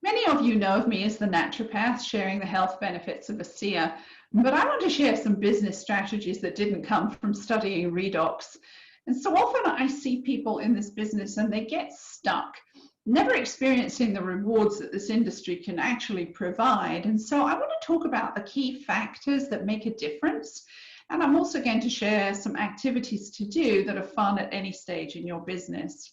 Many of you know of me as the naturopath sharing the health benefits of a seer, but I want to share some business strategies that didn't come from studying redox. And so often I see people in this business and they get stuck, never experiencing the rewards that this industry can actually provide. And so I want to talk about the key factors that make a difference. And I'm also going to share some activities to do that are fun at any stage in your business.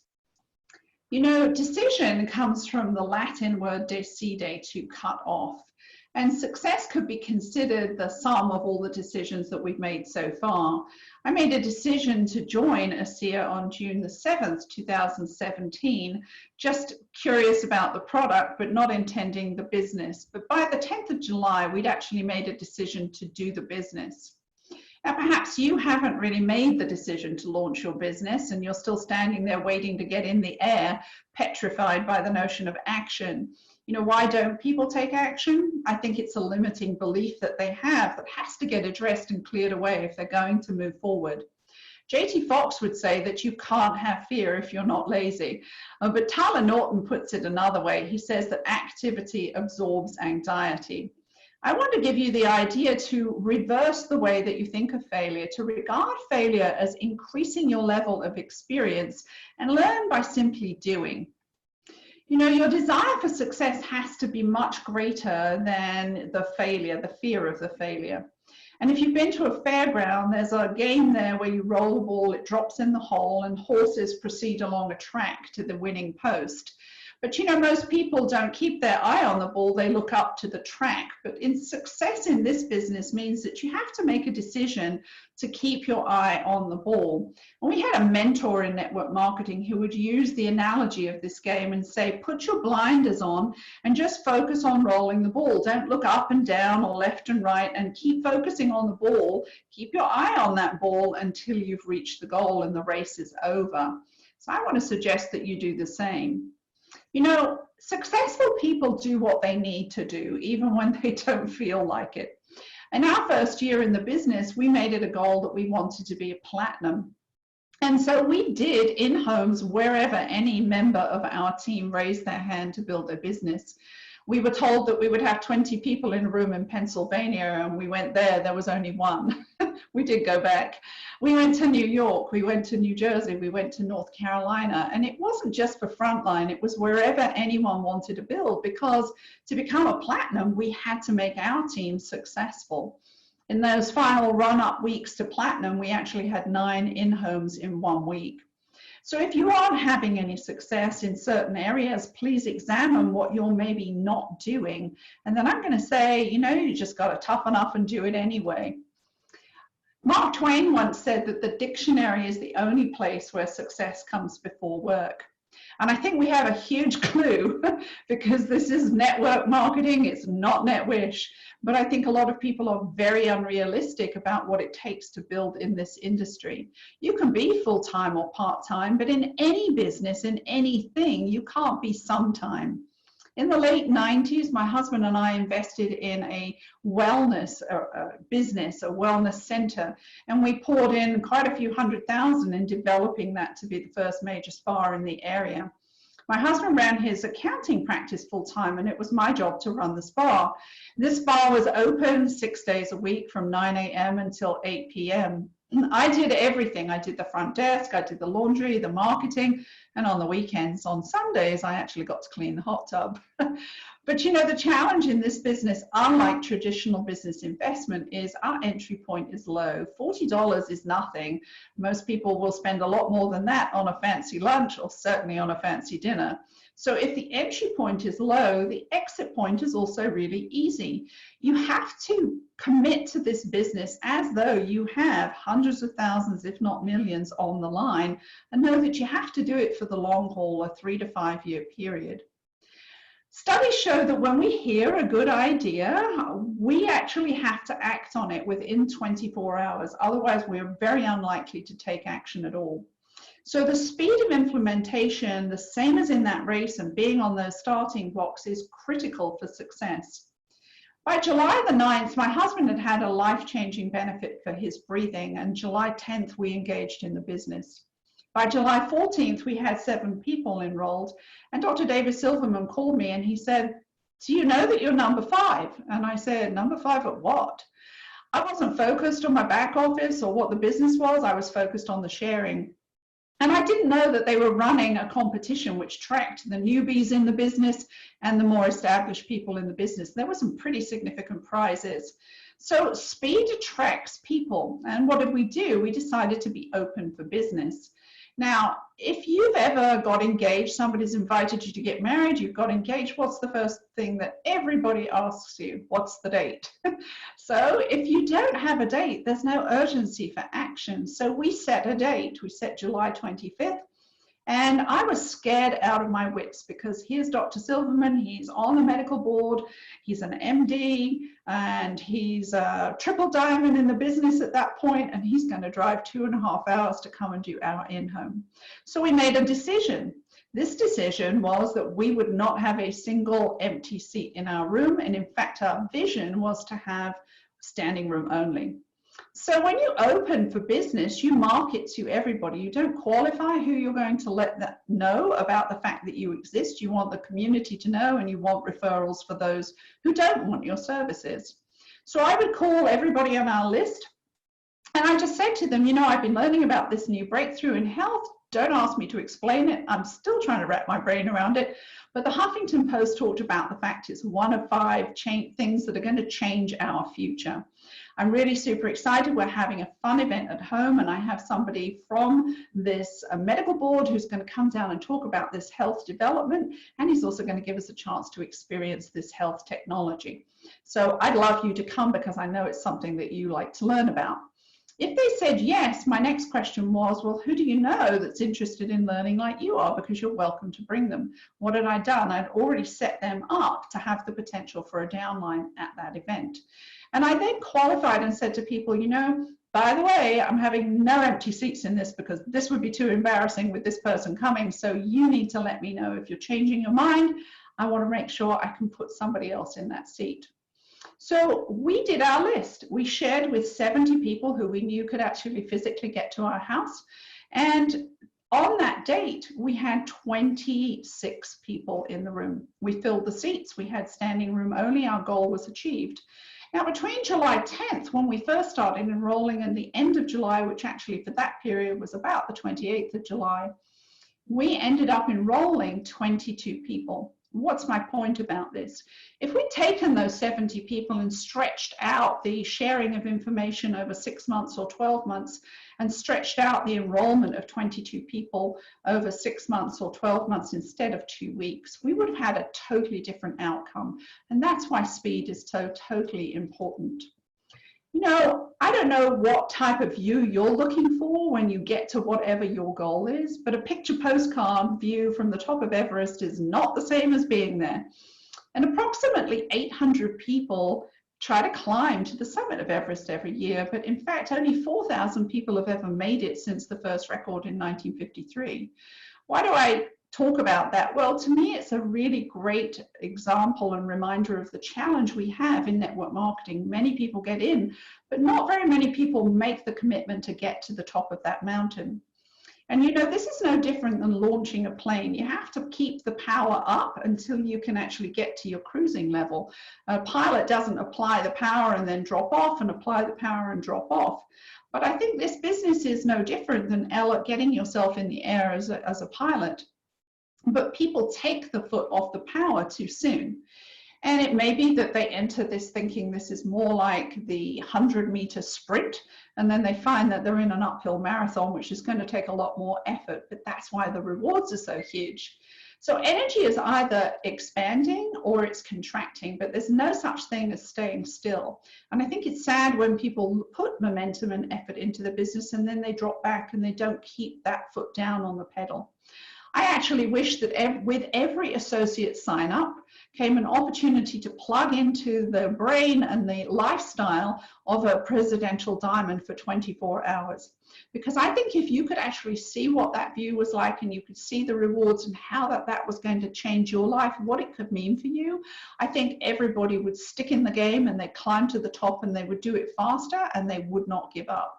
You know, decision comes from the Latin word decide, to cut off. And success could be considered the sum of all the decisions that we've made so far. I made a decision to join ASEA on June the 7th, 2017, just curious about the product, but not intending the business. But by the 10th of July, we'd actually made a decision to do the business. Now, perhaps you haven't really made the decision to launch your business and you're still standing there waiting to get in the air, petrified by the notion of action. You know, why don't people take action? I think it's a limiting belief that they have that has to get addressed and cleared away if they're going to move forward. J.T. Fox would say that you can't have fear if you're not lazy. But Tyler Norton puts it another way. He says that activity absorbs anxiety. I want to give you the idea to reverse the way that you think of failure, to regard failure as increasing your level of experience and learn by simply doing. You know, your desire for success has to be much greater than the failure, the fear of the failure. And if you've been to a fairground, there's a game there where you roll the ball, it drops in the hole, and horses proceed along a track to the winning post. But you know, most people don't keep their eye on the ball, they look up to the track. But in success in this business means that you have to make a decision to keep your eye on the ball. And we had a mentor in network marketing who would use the analogy of this game and say, put your blinders on and just focus on rolling the ball. Don't look up and down or left and right, and keep focusing on the ball. Keep your eye on that ball until you've reached the goal and the race is over. So I want to suggest that you do the same. You know, successful people do what they need to do, even when they don't feel like it. In our first year in the business, we made it a goal that we wanted to be a platinum. And so we did in homes wherever any member of our team raised their hand to build their business. We were told that we would have 20 people in a room in Pennsylvania, and we went there was only one. We did go back. We went to New York, we went to New Jersey, we went to North Carolina, and it wasn't just for frontline, it was wherever anyone wanted to build, because to become a platinum, we had to make our team successful. In those final run-up weeks to platinum, we actually had 9 in-homes in 1 week. So if you aren't having any success in certain areas, please examine what you're maybe not doing. And then I'm going to say, you know, you just got to toughen up and do it anyway. Mark Twain once said that the dictionary is the only place where success comes before work. And I think we have a huge clue because this is network marketing, it's not NetWish. But I think a lot of people are very unrealistic about what it takes to build in this industry. You can be full-time or part-time, but in any business, in anything, you can't be sometime. In the late 90s, my husband and I invested in a wellness business, a wellness center, and we poured in quite a few $100,000 in developing that to be the first major spa in the area. My husband ran his accounting practice full-time, and it was my job to run the spa. This spa was open 6 days a week from 9 a.m. until 8 p.m. I did everything. I did the front desk, I did the laundry, the marketing, and on the weekends, on Sundays, I actually got to clean the hot tub. But you know, the challenge in this business, unlike traditional business investment, is our entry point is low. $40 is nothing. Most people will spend a lot more than that on a fancy lunch or certainly on a fancy dinner. So if the entry point is low, the exit point is also really easy. You have to commit to this business as though you have hundreds of thousands, if not millions, on the line, and know that you have to do it for the long haul, a 3 to 5 year period. Studies show that when we hear a good idea, we actually have to act on it within 24 hours. Otherwise, we're very unlikely to take action at all. So the speed of implementation, the same as in that race and being on those starting blocks, is critical for success. By July the 9th, my husband had had a life-changing benefit for his breathing, and July 10th, we engaged in the business. By July 14th, we had 7 people enrolled, and Dr. David Silverman called me and he said, "Do you know that you're number 5?" And I said, "Number 5 at what?" I wasn't focused on my back office or what the business was. I was focused on the sharing. And I didn't know that they were running a competition which tracked the newbies in the business and the more established people in the business. There were some pretty significant prizes. So speed attracts people. And what did we do? We decided to be open for business. Now, if you've ever got engaged, somebody's invited you to get married, you've got engaged, what's the first thing that everybody asks you? What's the date? So if you don't have a date, there's no urgency for action. So we set a date. We set July 25th. And I was scared out of my wits because here's Dr. Silverman, he's on the medical board, he's an MD, and he's a triple diamond in the business at that point, and he's going to drive 2.5 hours to come and do our in-home. So we made a decision. This decision was that we would not have a single empty seat in our room, and in fact our vision was to have standing room only. So when you open for business, you market to everybody. You don't qualify who you're going to let that know about the fact that you exist. You want the community to know, and you want referrals for those who don't want your services. So I would call everybody on our list, and I just said to them, you know, I've been learning about this new breakthrough in health. Don't ask me to explain it. I'm still trying to wrap my brain around it. But the Huffington Post talked about the fact it's one of 5 things that are going to change our future. I'm really super excited. We're having a fun event at home, and I have somebody from this medical board who's going to come down and talk about this health development, and he's also going to give us a chance to experience this health technology. So I'd love you to come because I know it's something that you like to learn about. If they said yes, my next question was, well, who do you know that's interested in learning like you are? Because you're welcome to bring them. What had I done? I'd already set them up to have the potential for a downline at that event. And I then qualified and said to people, you know, by the way, I'm having no empty seats in this because this would be too embarrassing with this person coming. So you need to let me know if you're changing your mind. I want to make sure I can put somebody else in that seat. So we did our list. We shared with 70 people who we knew could actually physically get to our house. And on that date, we had 26 people in the room. We filled the seats. We had standing room only. Our goal was achieved. Now, between July 10th, when we first started enrolling, and the end of July, which actually for that period was about the 28th of July, we ended up enrolling 22 people. What's my point about this? If we'd taken those 70 people and stretched out the sharing of information over 6 months or 12 months and stretched out the enrollment of 22 people over 6 months or 12 months instead of 2 weeks, we would have had a totally different outcome. And that's why speed is so totally important. You know, I don't know what type of view you're looking for when you get to whatever your goal is, but a picture postcard view from the top of Everest is not the same as being there. And approximately 800 people try to climb to the summit of Everest every year, but in fact, only 4,000 people have ever made it since the first record in 1953. Why do I talk about that? Well, to me, it's a really great example and reminder of the challenge we have in network marketing. Many people get in, but not very many people make the commitment to get to the top of that mountain. And you know, this is no different than launching a plane. You have to keep the power up until you can actually get to your cruising level. A pilot doesn't apply the power and then drop off and apply the power and drop off. But I think this business is no different than getting yourself in the air as a pilot. But people take the foot off the power too soon. And it may be that they enter this thinking this is more like the 100-meter sprint, and then they find that they're in an uphill marathon, which is going to take a lot more effort, but that's why the rewards are so huge. So energy is either expanding or it's contracting, but there's no such thing as staying still. And I think it's sad when people put momentum and effort into the business and then they drop back and they don't keep that foot down on the pedal. I actually wish that with every associate sign up came an opportunity to plug into the brain and the lifestyle of a presidential diamond for 24 hours. Because I think if you could actually see what that view was like and you could see the rewards and how that was going to change your life, what it could mean for you, I think everybody would stick in the game and they'd climb to the top and they would do it faster and they would not give up.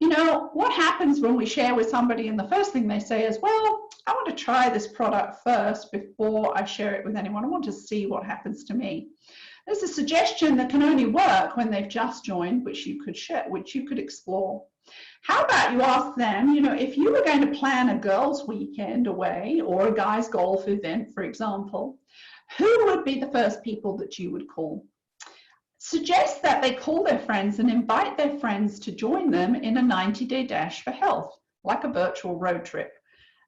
You know, what happens when we share with somebody and the first thing they say is, well, I want to try this product first before I share it with anyone. I want to see what happens to me. There's a suggestion that can only work when they've just joined, which you could share, which you could explore. How about you ask them, you know, if you were going to plan a girls' weekend away or a guys' golf event, for example, who would be the first people that you would call? Suggest that they call their friends and invite their friends to join them in a 90-day dash for health, like a virtual road trip.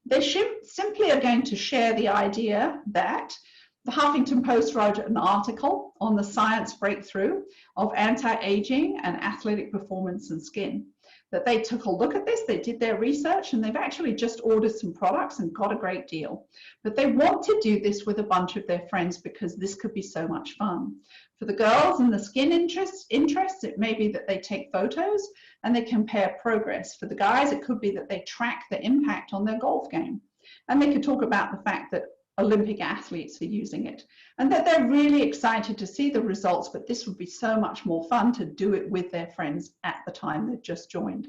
They simply are going to share the idea that the Huffington Post wrote an article on the science breakthrough of anti-aging and athletic performance and skin. That they took a look at this, they did their research, and they've actually just ordered some products and got a great deal. But they want to do this with a bunch of their friends because this could be so much fun. For the girls and the skin interests, it may be that they take photos and they compare progress. For the guys, it could be that they track the impact on their golf game. And they could talk about the fact that Olympic athletes are using it and that they're really excited to see the results, but this would be so much more fun to do it with their friends at the time they've just joined.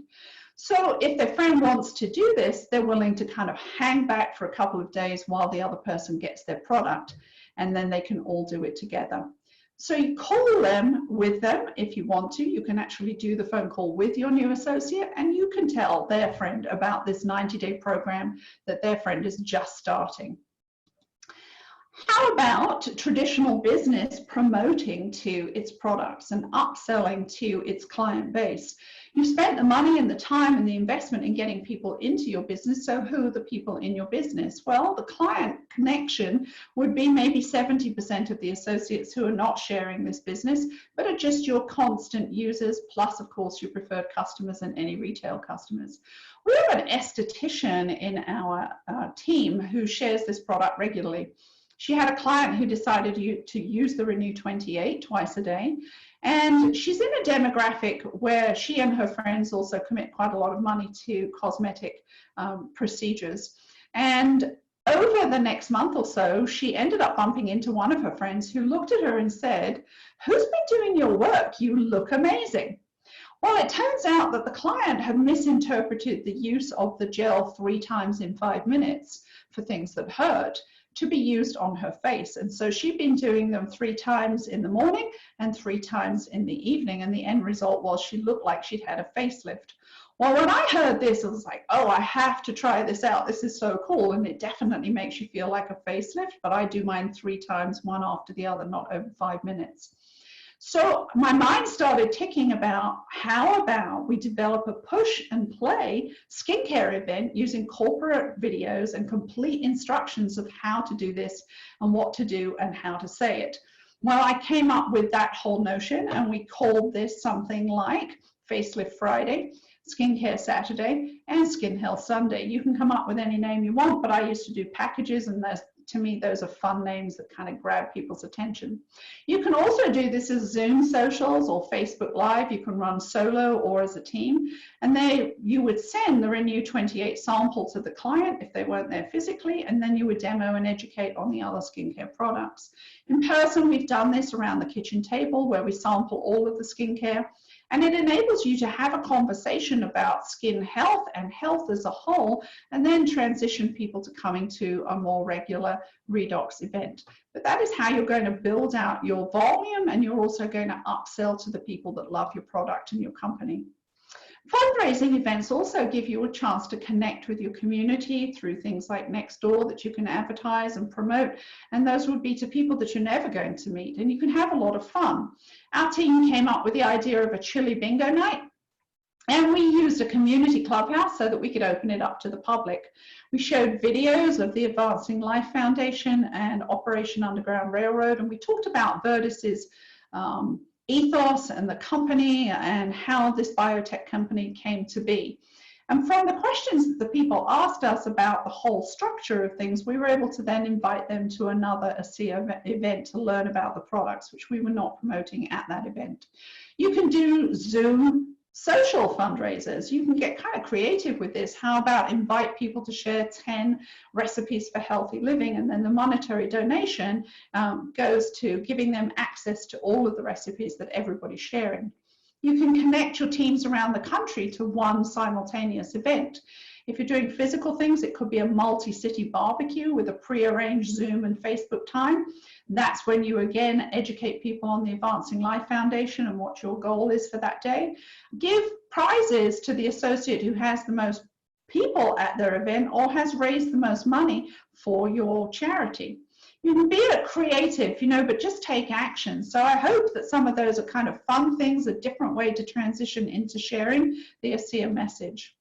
So if their friend wants to do this, they're willing to kind of hang back for a couple of days while the other person gets their product, and then they can all do it together. So you call them with them if you want to. You can actually do the phone call with your new associate, and you can tell their friend about this 90-day program that their friend is just starting. How about traditional business promoting to its products and upselling to its client base? You've spent the money and the time and the investment in getting people into your business, so who are the people in your business? Well, the client connection would be maybe 70% of the associates who are not sharing this business, but are just your constant users, plus, of course, your preferred customers and any retail customers. We have an esthetician in our team who shares this product regularly. She had a client who decided to use the Renew 28 twice a day. And she's in a demographic where she and her friends also commit quite a lot of money to cosmetic procedures. And over the next month or so, she ended up bumping into one of her friends who looked at her and said, "Who's been doing your work? You look amazing." Well, it turns out that the client had misinterpreted the use of the gel 3 times in 5 minutes for things that hurt to be used on her face. And so she'd been doing them 3 times in the morning and 3 times in the evening. And the end result was she looked like she'd had a facelift. Well, when I heard this, I was like, oh, I have to try this out. This is so cool. And it definitely makes you feel like a facelift, but I do mine 3 times, one after the other, not over 5 minutes. So my mind started ticking about how about we develop a push and play skincare event using corporate videos and complete instructions of how to do this and what to do and how to say it. Well, I came up with that whole notion, and we called this something like Facelift Friday, Skincare Saturday, and Skin Health Sunday. You can come up with any name you want, but I used to do packages, and to me, those are fun names that kind of grab people's attention. You can also do this as Zoom socials or Facebook Live. You can run solo or as a team. And you would send the Renew 28 sample to the client if they weren't there physically, and then you would demo and educate on the other skincare products. In person, we've done this around the kitchen table where we sample all of the skincare. And it enables you to have a conversation about skin health and health as a whole, and then transition people to coming to a more regular Redox event. But that is how you're going to build out your volume, and you're also going to upsell to the people that love your product and your company. Fundraising events also give you a chance to connect with your community through things like Nextdoor that you can advertise and promote, and those would be to people that you're never going to meet, and you can have a lot of fun. Our team came up with the idea of a chili bingo night, and we used a community clubhouse so that we could open it up to the public. We showed videos of the Advancing Life Foundation and Operation Underground Railroad, and we talked about Verdis's ethos and the company and how this biotech company came to be. And from the questions that the people asked us about the whole structure of things, we were able to then invite them to another ASEA event to learn about the products, which we were not promoting at that event. You can do Zoom social fundraisers. You can get kind of creative with this. How about invite people to share 10 recipes for healthy living, and then the monetary donation goes to giving them access to all of the recipes that everybody's sharing. You can connect your teams around the country to one simultaneous event. If you're doing physical things, it could be a multi-city barbecue with a pre-arranged Zoom and Facebook time. That's when you again educate people on the Advancing Life Foundation and what your goal is for that day. Give prizes to the associate who has the most people at their event or has raised the most money for your charity. You can be a creative, but just take action. So I hope that some of those are kind of fun things, a different way to transition into sharing the ASEA message.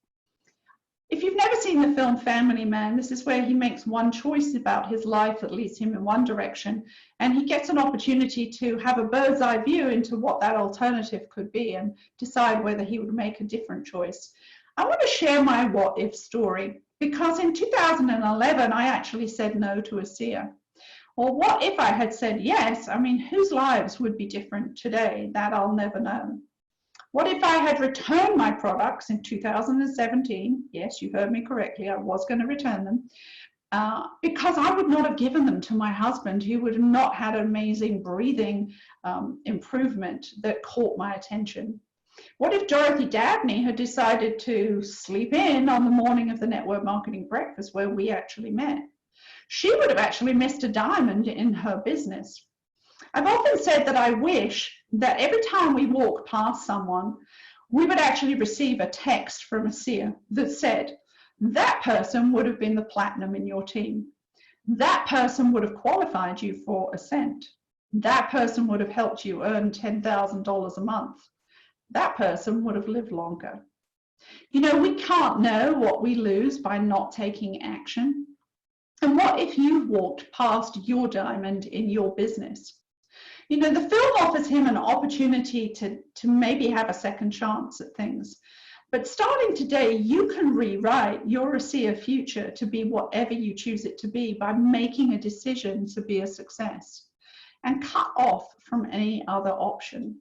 If you've never seen the film Family Man, this is where he makes one choice about his life that leads him in one direction, and he gets an opportunity to have a bird's eye view into what that alternative could be and decide whether he would make a different choice. I want to share my what if story because in 2011, I actually said no to ASEA. Or what if I had said yes? I mean, whose lives would be different today? That I'll never know. What if I had returned my products in 2017? Yes, you heard me correctly. I was going to return them because I would not have given them to my husband, who would have not had an amazing breathing improvement that caught my attention. What if Dorothy Dabney had decided to sleep in on the morning of the network marketing breakfast where we actually met? She would have actually missed a diamond in her business. I've often said that I wish that every time we walk past someone, we would actually receive a text from ASEA that said, that person would have been the platinum in your team. That person would have qualified you for Ascent. That person would have helped you earn $10,000 a month. That person would have lived longer. We can't know what we lose by not taking action. And what if you walked past your diamond in your business? The film offers him an opportunity to maybe have a second chance at things. But starting today, you can rewrite your ASEA future to be whatever you choose it to be by making a decision to be a success and cut off from any other option.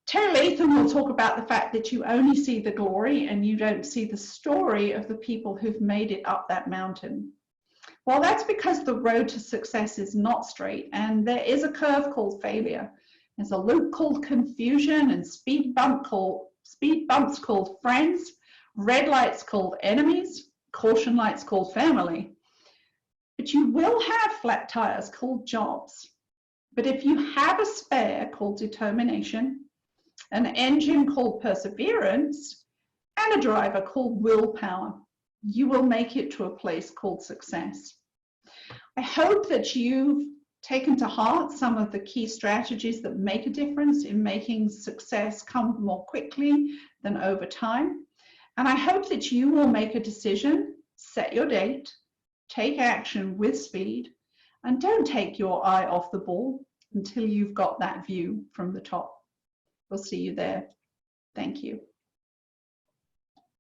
Terry Latham will talk about the fact that you only see the glory and you don't see the story of the people who've made it up that mountain. Well, that's because the road to success is not straight, and there is a curve called failure. There's a loop called confusion, and speed bumps called friends, red lights called enemies, caution lights called family. But you will have flat tires called jobs. But if you have a spare called determination, an engine called perseverance, and a driver called willpower, you will make it to a place called success. I hope that you've taken to heart some of the key strategies that make a difference in making success come more quickly than over time. And I hope that you will make a decision, set your date, take action with speed, and don't take your eye off the ball until you've got that view from the top. We'll see you there. Thank you.